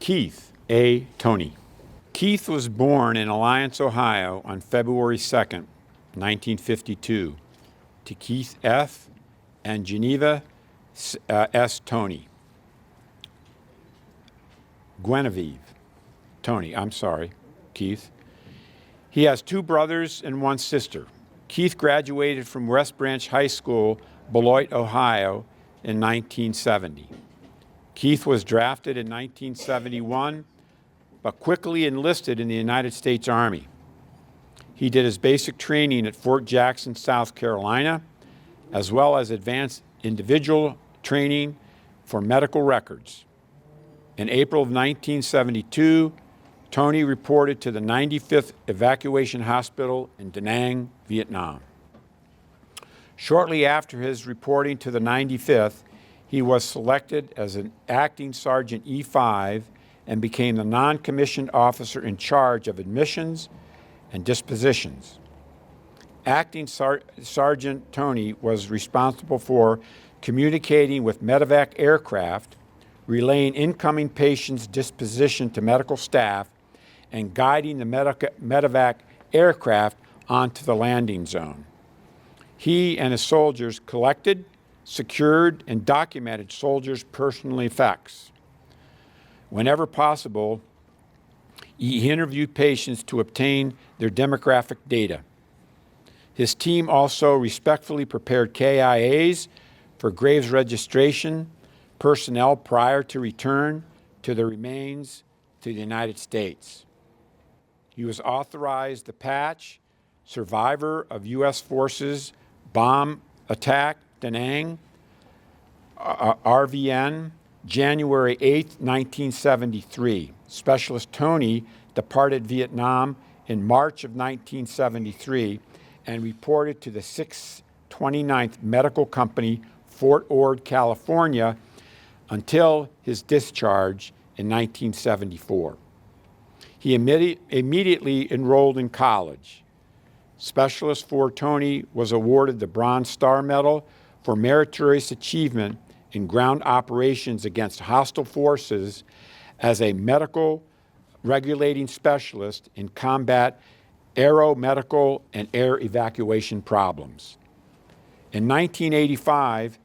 Keith A. Toney. Keith was born in Alliance, Ohio on February 2nd, 1952, to Keith F. and Geneva S. Toney. Guinevere Toney, Keith. He has two brothers and one sister. Keith graduated from West Branch High School, Beloit, Ohio, in 1970. Keith was drafted in 1971, but quickly enlisted in the United States Army. He did his basic training at Fort Jackson, South Carolina, as well as advanced individual training for medical records. In April of 1972, Toney reported to the 95th Evacuation Hospital in Da Nang, Vietnam. Shortly after his reporting to the 95th, he was selected as an acting Sergeant E5 and became the non-commissioned officer in charge of admissions and dispositions. Acting Sergeant Toney was responsible for communicating with medevac aircraft, relaying incoming patients' disposition to medical staff, and guiding the medevac aircraft onto the landing zone. He and his soldiers collected, secured, and documented soldiers' personal effects. Whenever possible, he interviewed patients to obtain their demographic data. His team also respectfully prepared KIAs for graves registration personnel prior to return to the remains to the United States. He was authorized the patch Survivor of U.S. Forces Bomb Attack, Da Nang, RVN, January 8, 1973. Specialist Toney departed Vietnam in March of 1973 and reported to the 629th Medical Company, Fort Ord, California, until his discharge in 1974. He immediately enrolled in college. Specialist for Toney was awarded the Bronze Star Medal for meritorious achievement in ground operations against hostile forces as a medical regulating specialist in combat aeromedical and air evacuation problems. In 1985,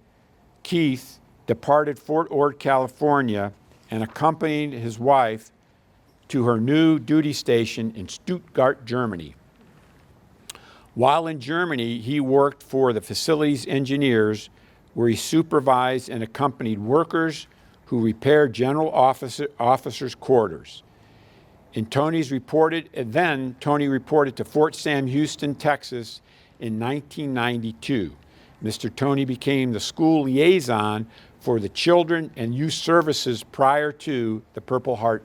Keith departed Fort Ord, California, and accompanied his wife to her new duty station in Stuttgart, Germany. While in Germany, he worked for the facilities engineers, where he supervised and accompanied workers who repaired general officers' quarters. Toney reported to Fort Sam Houston, Texas in 1992. Mr. Toney became the school liaison for the Children and Youth Services prior to the Purple Star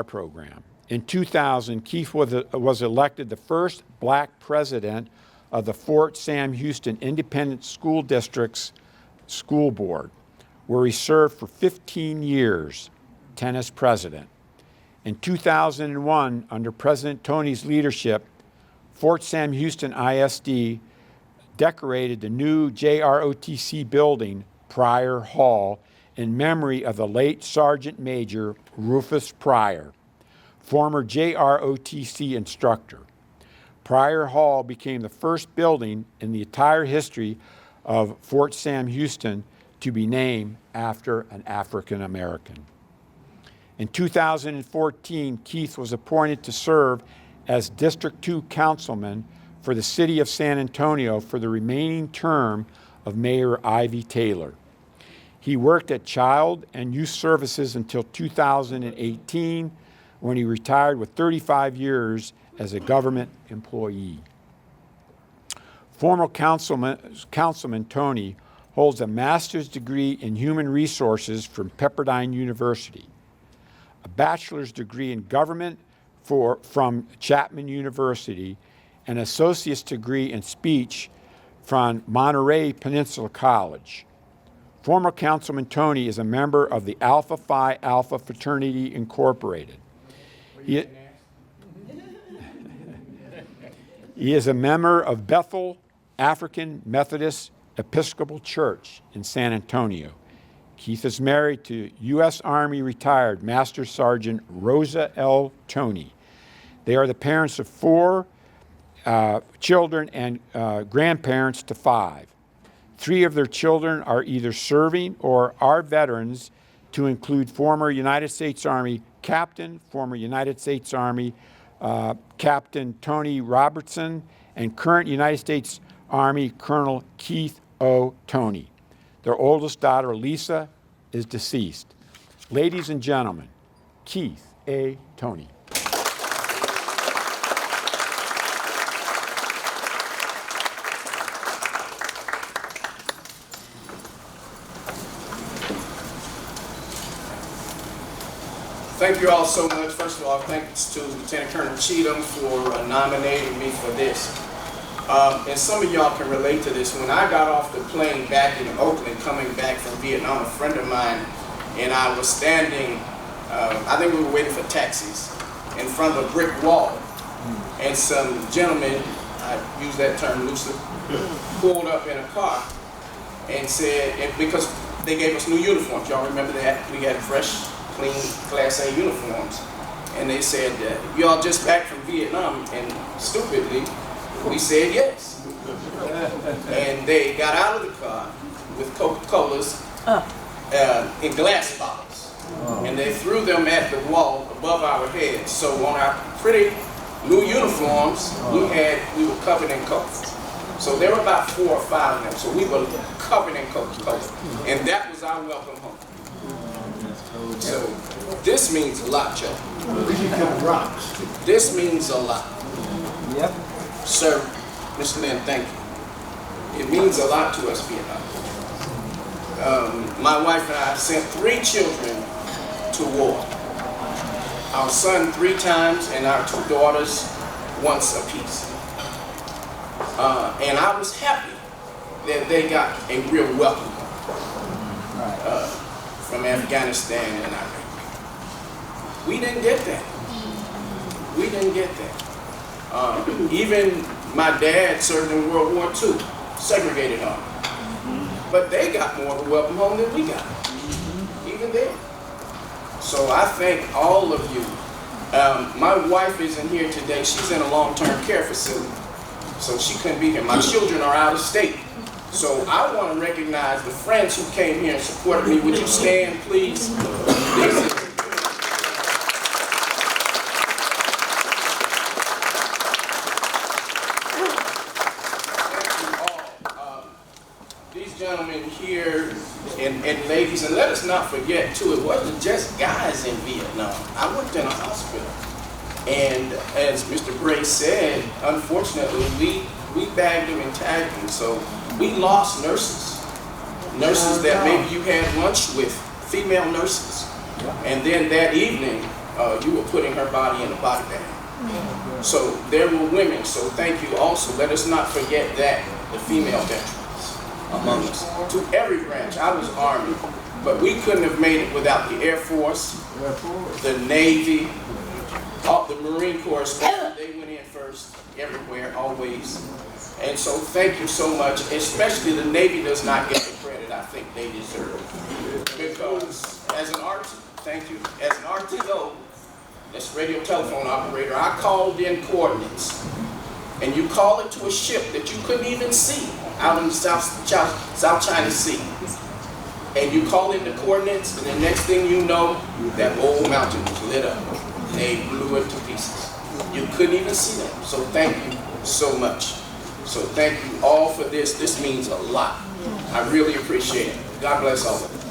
Program. In 2000, Keith was elected the first black president of the Fort Sam Houston Independent School District's school board, where he served for 15 years, 10 as president. In 2001, under President Toney's leadership, Fort Sam Houston ISD decorated the new JROTC building, Pryor Hall, in memory of the late Sergeant Major Rufus Pryor, former JROTC instructor. Pryor Hall became the first building in the entire history of Fort Sam Houston to be named after an African American. In 2014, Keith was appointed to serve as District 2 Councilman for the City of San Antonio for the remaining term of Mayor Ivy Taylor. He worked at Child and Youth Services until 2018, when he retired with 35 years as a government employee. Former Councilman Toney holds a master's degree in human resources from Pepperdine University, a bachelor's degree in government from Chapman University, an associate's degree in speech from Monterey Peninsula College. Former Councilman Toney is a member of the Alpha Phi Alpha Fraternity Incorporated. He is a member of Bethel African Methodist Episcopal Church in San Antonio. Keith is married to U.S. Army retired Master Sergeant Rosa L. Toney. They are the parents of 4 children and grandparents to 5. 3 of their children are either serving or are veterans, to include former United States Army Captain, former United States Army Captain Toney Robertson, and current United States Army Colonel Keith O. Toney. Their oldest daughter, Lisa, is deceased. Ladies and gentlemen, Keith A. Toney. Thank you all so much. First of all, thanks to Lieutenant Colonel Cheatham for nominating me for this. And some of y'all can relate to this. When I got off the plane back in Oakland, coming back from Vietnam, a friend of mine and I was standing, I think we were waiting for taxis, in front of a brick wall. And some gentlemen, I use that term loosely, pulled up in a car and said, and because they gave us new uniforms, y'all remember that? We had fresh, clean Class A uniforms. And they said, y'all just back from Vietnam? And stupidly, we said yes. And they got out of the car with Coca-Colas in glass bottles. And they threw them at the wall above our heads. So on our pretty new uniforms, we were covered in Coke. So there were about 4 or 5 of them. So we were covered in Coca-Cola. And that was our welcome home. So this means a lot, Joe. This means a lot. Yep. Sir, Mr. Lynn, thank you. It means a lot to us, Vietnam. My wife and I sent 3 children to war. Our son 3 times and our 2 daughters once apiece. And I was happy that they got a real welcome from Afghanistan and Iraq. We didn't get that. We didn't get that. Even my dad served in World War II, segregated army. But they got more of a welcome home than we got, even then. So I thank all of you. My wife isn't here today. She's in a long-term care facility, so she couldn't be here. My children are out of state. So I want to recognize the friends who came here and supported me. Would you stand, please? These gentlemen here and ladies, and let us not forget too, it wasn't just guys in Vietnam. I worked in a hospital, and as Mr. Bray said, unfortunately we bagged them and tagged them. So we lost nurses that maybe you had lunch with, female nurses, and then that evening you were putting her body in a body bag. So there were women. So thank you also. Let us not forget that, the female veterans among us. To every branch. I was Army, but we couldn't have made it without the Air Force, the Navy, the Marine Corps. They went in first, everywhere, always. And so thank you so much. Especially the Navy does not get the credit I think they deserve. Because as an thank you, as an RTO, that's radio telephone operator, I called in coordinates. And you call it to a ship that you couldn't even see out in the South China Sea. And you call in the coordinates, and the next thing you know, that old mountain was lit up. They blew it to pieces. You couldn't even see them. So thank you so much. So thank you all for this. This means a lot. I really appreciate it. God bless all of you.